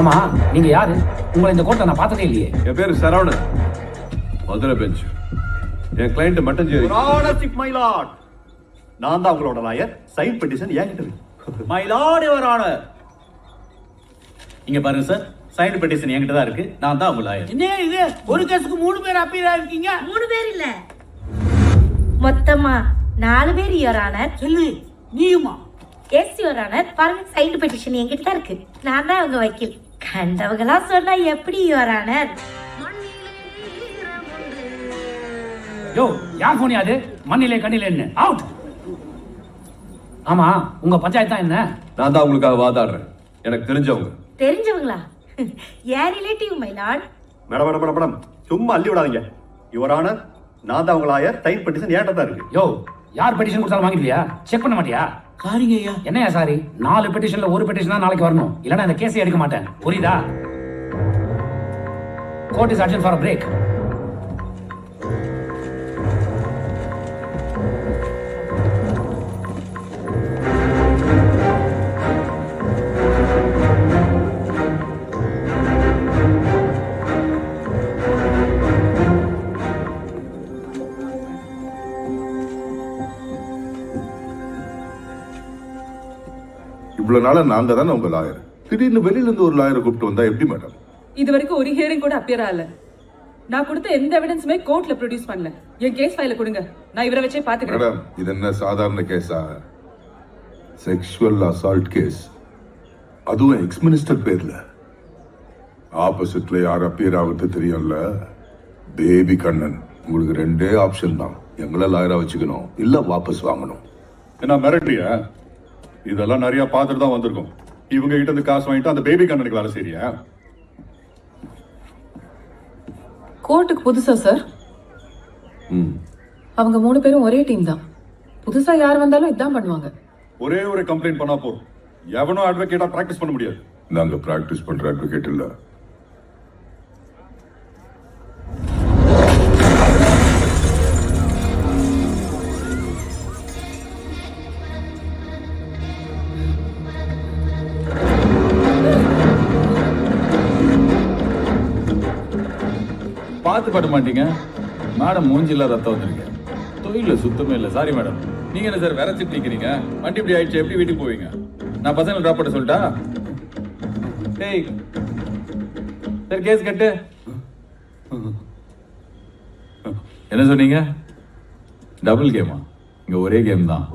ஆமா, நீங்க யாரு? உங்களை இந்த கோர்ட்ல நான் பார்த்ததே இல்லையே. என் பேரு Saravanan, Madurai bench. N client Mattancherry. My Lord, நான் தான் உங்களோட லாயர். சைன் பெட்டிஷன் என்கிட்ட இருக்கு. My Lord your honour. இங்க பாருங்க சார், சைன் பெட்டிஷன் என்கிட்ட தான் இருக்கு. நான் தான் உங்க லாயர். என்ன இது, ஒரு கேஸுக்கு 3 பேர் அப்பீரா இருக்கீங்க? 3 பேர் இல்ல, மொத்தமா 4 பேர் யுவர் ஆனர். சொல்லு, நீயுமா? Yes your honour. பாருங்க, சைன் பெட்டிஷன் என்கிட்ட தான் இருக்கு. நான் தான் உங்க வக்கீல். கண்டவங்களா சொன்னா எப்படி யுவர் ஆனர்? யோ, யார் போனியா அது? மண்ணிலே கண்ணிலே என்ன? அவுட். ஆமா, உங்க பஞ்சாயத்து தான் என்ன? நான் தான் உங்களுக்காக வாதாடுறேன். எனக்கு தெரிஞ்சவங்க. தெரிஞ்சவங்களா? யார் relative my Lord? Madam madam madam madam, சும்மா அள்ளி விடாதீங்க. யுவர் ஆனர், நான் தான் உங்க லாயர். சைன் பெட்டிஷன் என்கிட்ட தான் இருக்கு. யோ, யார் பெட்டிஷன் கொடுத்தாலும் வாங்கிடுவியா? செக் பண்ண மாட்டியா? சாரிங்க ஐயா. என்னையா சாரி? 4 பெட்டிஷன்ல ஒரு பெட்டிஷன் தான் நாளைக்கு வரணும். இல்லனா இந்த கேஸை எடுக்க மாட்டேன். புரியுதா? Court is adjourned for a break. இவ்வளவு நாளா நாங்க தானே உங்க லாயர். திடீர்னு வெளியில இருந்து ஒரு லாயரை கூப்பிட்டு வந்தா எப்படி மேடம்? இது வரைக்கும் ஒரு ஹியரிங் கூட அப்பியர் ஆகல. நான் கொடுத்த எந்த எவிடன்ஸுமே கோர்ட்ல ப்ரொடியூஸ் பண்ணல. என் கேஸ் ஃபைல கொடுங்க, நான் இவரை வச்சே பாத்துக்கிறேன். மேடம், இது என்ன சாதாரண கேஸா? செக்ஷுவல் அசால்ட் கேஸ், அதுவும் எக்ஸ் மினிஸ்டர் பேர்ல. ஆப்போசிட்ல யார் அப்பியர் ஆகுது தெரியும்ல? பேபி கண்ணன். உங்களுக்கு 2 ஆப்ஷன் தான். எங்களை லாயரா வச்சுக்கணும், இல்ல வாபஸ் வாங்கணும். என்ன மிரட்டுறியா? இதெல்லாம் நிறைய பார்த்துட்டு தான் வந்திருக்கோம். இவங்க கிட்ட இருந்து காசு வாங்கிட்டு அந்த பேபி கண்ணனுக்கு வேலை செய்றியா? கோர்ட்டுக்கு புதுசா சார்? அவங்க 3 பேரும் ஒரே டீம் தான். புதுசா யார் வந்தாலும் இதான் பண்ணுவாங்க. ஒரே ஒரு கம்ப்ளைண்ட் பண்ணா போதும், எவனும் அட்வொகேட்டா பிராக்டிஸ் பண்ண முடியாது. நாங்க பிராக்டிஸ் பண்ற அட்வொகேட் இல்ல. பார்த்து பட மாட்டீங்க மேடம், மூஞ்சில ரத்தம் வந்துருங்க. தொழில சுத்தமே இல்லை. Sorry madam. நீங்க என்ன சார் விரைச்சிட்டு நிக்கிறீங்க? வண்டி இப்படி ஆயிடுச்சு, எப்படி வீட்டுக்கு போவீங்க? நான் பசங்களை ட்ராப் பண்ண சொல்லிட்டா? டேய் சார், கேஸ் கட்டு. என்ன சொன்னீங்க? டபுள் கேமா? இங்க ஒரே கேம் தான்.